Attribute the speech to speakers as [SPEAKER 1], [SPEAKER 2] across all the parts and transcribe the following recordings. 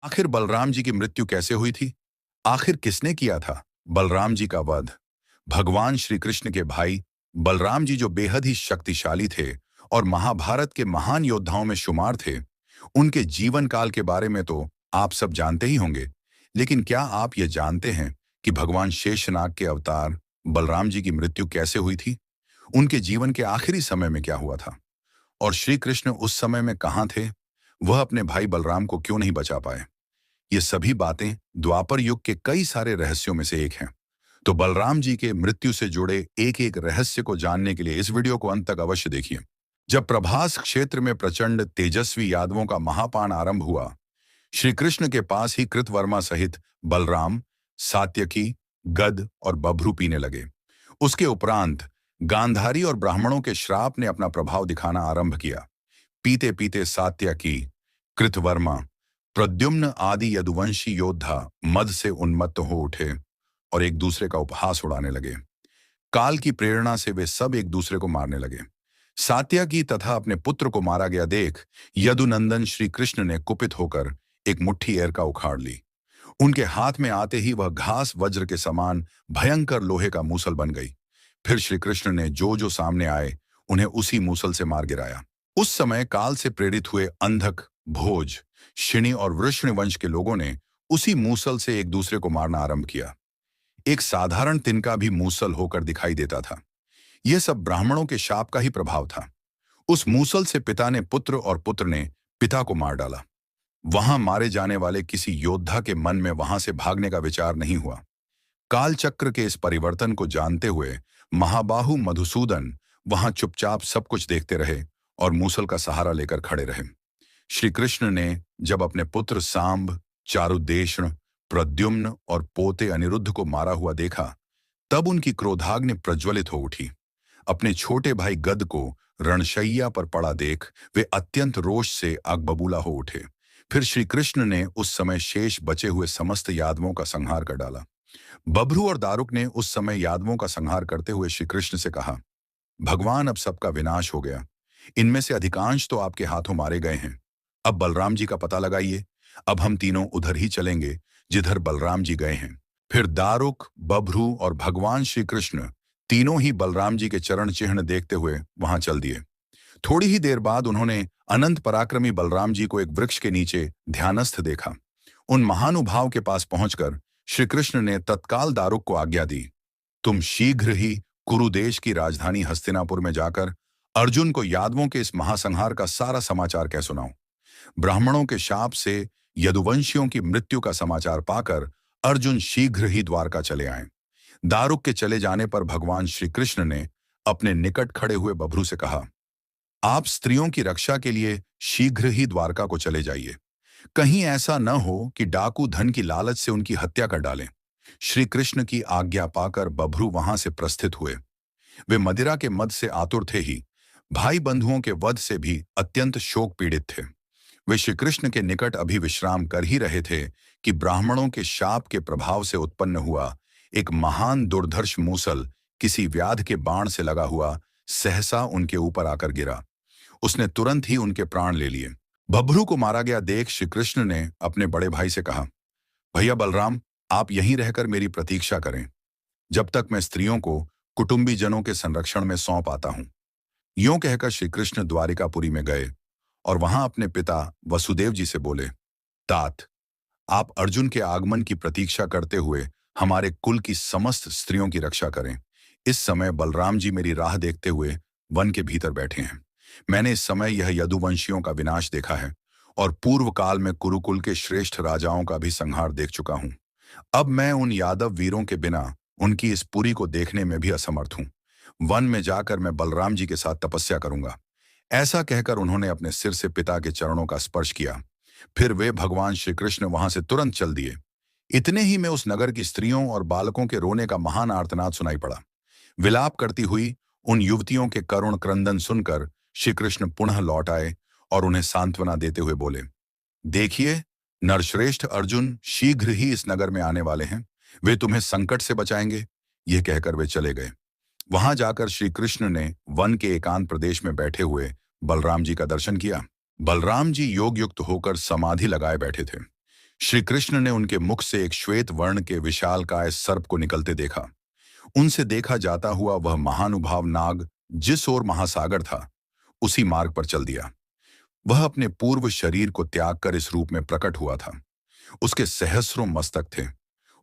[SPEAKER 1] आखिर बलराम जी की मृत्यु कैसे हुई थी? आखिर किसने किया था बलराम जी का वध? भगवान श्री कृष्ण के भाई बलराम जी जो बेहद ही शक्तिशाली थे और महाभारत के महान योद्धाओं में शुमार थे, उनके जीवन काल के बारे में तो आप सब जानते ही होंगे। लेकिन क्या आप ये जानते हैं कि भगवान शेषनाग के अवतार बलराम जी की मृत्यु कैसे हुई थी? उनके जीवन के आखिरी समय में क्या हुआ था? और श्री कृष्ण उस समय में कहाँ थे? वह अपने भाई बलराम को क्यों नहीं बचा पाए? ये सभी बातें द्वापर युग के कई सारे रहस्यों में से एक हैं। तो बलराम जी के मृत्यु से जुड़े एक एक रहस्य को जानने के लिए इस वीडियो को अंत तक अवश्य देखिए। जब प्रभास क्षेत्र में प्रचंड तेजस्वी यादवों का महापान आरंभ हुआ, श्री कृष्ण के पास ही कृतवर्मा सहित बलराम, सात्यकी, गद और बभ्रू पीने लगे। उसके उपरांत गांधारी और ब्राह्मणों के श्राप ने अपना प्रभाव दिखाना आरंभ किया। पीते पीते सात्यकी, कृतवर्मा, प्रद्युम्न आदि यदुवंशी योद्धा मद से उन्मत्त हो उठे और एक दूसरे का उपहास उड़ाने लगे। काल की प्रेरणा से वे सब एक दूसरे को मारने लगे। सात्यकी तथा अपने पुत्र को मारा गया देख यदुनंदन श्री कृष्ण ने कुपित होकर एक मुट्ठी एरका उखाड़ ली। उनके हाथ में आते ही वह घास वज्र के समान भयंकर लोहे का मूसल बन गई। फिर श्री कृष्ण ने जो जो सामने आए उन्हें उसी मूसल से मार गिराया। उस समय काल से प्रेरित हुए अंधक, भोज, शिणी और वृष्ण वंश के लोगों ने उसी मूसल से एक दूसरे को मारना आरंभ किया। एक साधारण तिनका भी मूसल होकर दिखाई देता था। यह सब ब्राह्मणों के शाप का ही प्रभाव था। उस मूसल से पिता ने पुत्र और पुत्र ने पिता को मार डाला। वहां मारे जाने वाले किसी योद्धा के मन में वहां से भागने का विचार नहीं हुआ। काल चक्र के इस परिवर्तन को जानते हुए महाबाहु मधुसूदन वहां चुपचाप सब कुछ देखते रहे और मूसल का सहारा लेकर खड़े रहे। श्री कृष्ण ने जब अपने पुत्र सांब, चारुदेशण, प्रद्युम्न और पोते अनिरुद्ध को मारा हुआ देखा, तब उनकी क्रोधाग्नि प्रज्वलित हो उठी। अपने छोटे भाई गद को रणशैया पर पड़ा देख वे अत्यंत रोष से आग बबूला हो उठे। फिर श्री कृष्ण ने उस समय शेष बचे हुए समस्त यादवों का संहार कर डाला। बभ्रू और दारुक ने उस समय यादवों का संहार करते हुए श्री कृष्ण से कहा, भगवान अब सबका विनाश हो गया। इनमें से अधिकांश तो आपके हाथों मारे गए हैं। अब बलराम जी का पता लगाइए। अब हम तीनों उधर ही चलेंगे जिधर बलराम जी गए हैं। फिर दारुक, बभ्रू और भगवान श्री कृष्ण तीनों ही बलराम जी के चरण चिन्ह देखते हुए वहां चल दिए। थोड़ी ही देर बाद उन्होंने अनंत पराक्रमी बलराम जी को एक वृक्ष के नीचे ध्यानस्थ देखा। उन महानुभाव के पास पहुंचकर श्री कृष्ण ने तत्काल दारुक को आज्ञा दी, तुम शीघ्र ही कुरुदेश की राजधानी हस्तिनापुर में जाकर अर्जुन को यादवों के इस महासंहार का सारा समाचार कह सुनाओ। ब्राह्मणों के शाप से यदुवंशियों की मृत्यु का समाचार पाकर अर्जुन शीघ्र ही द्वारका चले आए। दारुक के चले जाने पर भगवान श्री कृष्ण ने अपने निकट खड़े हुए बभ्रू से कहा, आप स्त्रियों की रक्षा के लिए शीघ्र ही द्वारका को चले जाइए। कहीं ऐसा न हो कि डाकू धन की लालच से उनकी हत्या कर डालें। श्री कृष्ण की आज्ञा पाकर बभ्रू वहां से प्रस्थित हुए। वे मदिरा के मद से आतुर थे ही भाई बंधुओं के वध से भी अत्यंत शोक पीड़ित थे। वे श्री कृष्ण के निकट अभी विश्राम कर ही रहे थे कि ब्राह्मणों के शाप के प्रभाव से उत्पन्न हुआ एक महान दुर्धर्ष मूसल किसी व्याध के बाण से लगा हुआ सहसा उनके ऊपर आकर गिरा। उसने तुरंत ही उनके प्राण ले लिए। बभ्रू को मारा गया देख श्री कृष्ण ने अपने बड़े भाई से कहा, भैया बलराम, आप यहीं रहकर मेरी प्रतीक्षा करें जब तक मैं स्त्रियों को कुटुंबी जनों के संरक्षण में सौंप आता हूं। यूं कहकर श्री कृष्ण द्वारिकापुरी में गए और वहां अपने पिता वसुदेव जी से बोले, तात, आप अर्जुन के आगमन की प्रतीक्षा करते हुए हमारे कुल की समस्त स्त्रियों की रक्षा करें। इस समय बलराम जी मेरी राह देखते हुए वन के भीतर बैठे हैं। मैंने इस समय यह यदुवंशियों का विनाश देखा है और पूर्व काल में कुरुकुल के श्रेष्ठ राजाओं का भी संहार देख चुका हूं। अब मैं उन यादव वीरों के बिना उनकी इस पुरी को देखने में भी असमर्थ हूं। वन में जाकर मैं बलराम जी के साथ तपस्या करूंगा। ऐसा कहकर उन्होंने अपने सिर से पिता के चरणों का स्पर्श किया। फिर वे भगवान श्री कृष्ण वहां से तुरंत चल दिए। इतने ही में उस नगर की स्त्रियों और बालकों के रोने का महान आर्तनाद सुनाई पड़ा। विलाप करती हुई उन युवतियों के करुण क्रंदन सुनकर श्री कृष्ण पुनः लौट आए और उन्हें सांत्वना देते हुए बोले, देखिए, नरश्रेष्ठ अर्जुन शीघ्र ही इस नगर में आने वाले हैं। वे तुम्हें संकट से बचाएंगे। यह कहकर वे चले गए। वहां जाकर श्री कृष्ण ने वन के एकांत प्रदेश में बैठे हुए बलराम जी का दर्शन किया। बलराम जी योग युक्त होकर समाधि लगाए बैठे थे। श्री कृष्ण ने उनके मुख से एक श्वेत वर्ण के विशालकाय सर्प को निकलते देखा। उनसे देखा जाता हुआ वह महानुभाव नाग जिस ओर महासागर था, उसी मार्ग पर चल दिया। वह अपने पूर्व शरीर को त्याग कर इस रूप में प्रकट हुआ था। उसके सहस्रों मस्तक थे।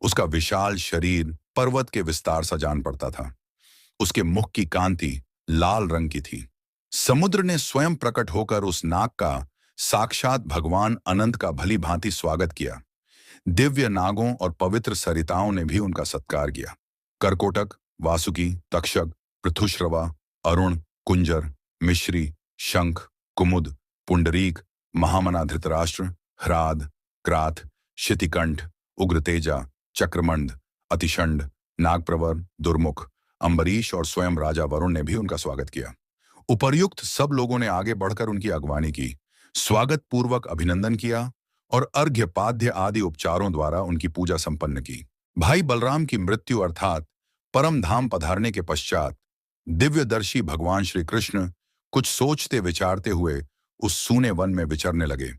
[SPEAKER 1] उसका विशाल शरीर पर्वत के विस्तार सा जान पड़ता था। उसके मुख की कांति लाल रंग की थी। समुद्र ने स्वयं प्रकट होकर उस नाग का साक्षात भगवान अनंत का भली भांति स्वागत किया। दिव्य नागों और पवित्र सरिताओं ने भी उनका सत्कार किया। करकोटक, वासुकी, तक्षक, पृथुश्रवा, अरुण, कुंजर, मिश्री, शंख, कुमुद, पुंडरीक, महामना धृतराष्ट्र, ह्राद, क्राथ, शितिकंठ, उग्रतेजा, चक्रमंड, अतिशंड, नागप्रवर, दुर्मुख, अम्बरीश और स्वयं राजा वरुण ने भी उनका स्वागत किया। उपर्युक्त सब लोगों ने आगे बढ़कर उनकी अगवानी की, स्वागत पूर्वक अभिनंदन किया और अर्घ्य पाद्य आदि उपचारों द्वारा उनकी पूजा संपन्न की। भाई बलराम की मृत्यु अर्थात परम धाम पधारने के पश्चात दिव्यदर्शी भगवान श्री कृष्ण कुछ सोचते विचारते हुए उस सूने वन में विचरने लगे।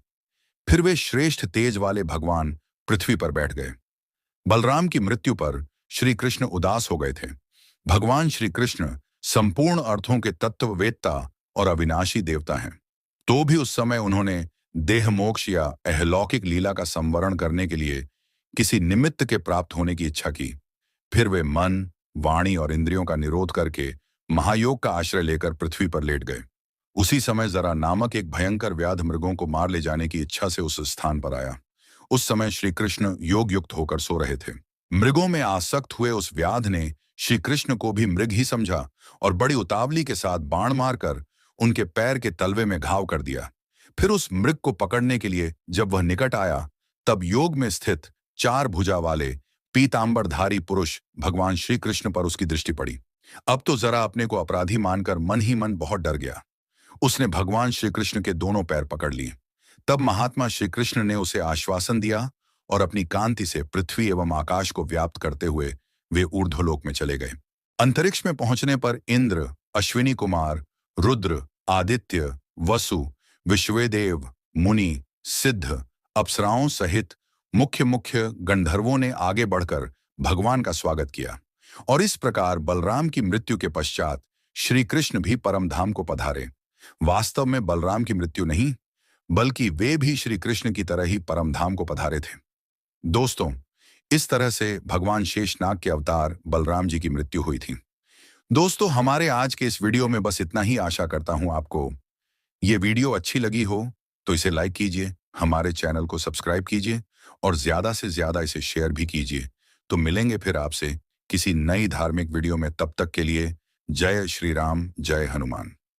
[SPEAKER 1] फिर वे श्रेष्ठ तेज वाले भगवान पृथ्वी पर बैठ गए। बलराम की मृत्यु पर श्री कृष्ण उदास हो गए थे। भगवान श्री कृष्ण संपूर्ण अर्थों के तत्ववेत्ता और अविनाशी देवता हैं। तो भी उस समय उन्होंने देह मोक्ष या अहलौकिक लीला का संवरण करने के लिए किसी निमित्त के प्राप्त होने की इच्छा की। फिर वे मन, वाणी और इंद्रियों का निरोध करके महायोग का आश्रय लेकर पृथ्वी पर लेट गए। उसी समय जरा नामक एक भयंकर व्याध मृगों को मार ले जाने की इच्छा से उस स्थान पर आया। उस समय श्री कृष्ण योग युक्त होकर सो रहे थे। मृगों में आसक्त हुए उस व्याध ने श्री कृष्ण को भी मृग ही समझा और बड़ी उतावली के साथ बाण मारकर उनके पैर के तलवे में घाव कर दिया। फिर उस मृग को पकड़ने के लिए जब वह निकट आया, तब योग में स्थित 4 भुजा वाले पीतांबरधारी पुरुष भगवान श्री कृष्ण पर उसकी दृष्टि पड़ी। अब तो जरा अपने को अपराधी मानकर मन ही मन बहुत डर गया। उसने भगवान श्री कृष्ण के दोनों पैर पकड़ लिए। तब महात्मा श्री कृष्ण ने उसे आश्वासन दिया और अपनी कांति से पृथ्वी एवं आकाश को व्याप्त करते हुए वे ऊर्ध्वलोक में चले गए। अंतरिक्ष में पहुंचने पर इंद्र, अश्विनी कुमार, रुद्र, आदित्य, वसु, विश्वेदेव, मुनि, सिद्ध, अप्सराओं सहित मुख्य मुख्य गंधर्वों ने आगे बढ़कर भगवान का स्वागत किया। और इस प्रकार बलराम की मृत्यु के पश्चात श्री कृष्ण भी परम धाम को पधारे। वास्तव में बलराम की मृत्यु नहीं, बल्कि वे भी श्री कृष्ण की तरह ही परम धाम को पधारे थे। दोस्तों, इस तरह से भगवान शेषनाग के अवतार बलराम जी की मृत्यु हुई थी। दोस्तों, हमारे आज के इस वीडियो में बस इतना ही। आशा करता हूं आपको ये वीडियो अच्छी लगी हो तो इसे लाइक कीजिए, हमारे चैनल को सब्सक्राइब कीजिए और ज्यादा से ज्यादा इसे शेयर भी कीजिए। तो मिलेंगे फिर आपसे किसी नई धार्मिक वीडियो में। तब तक के लिए जय श्री राम, जय हनुमान।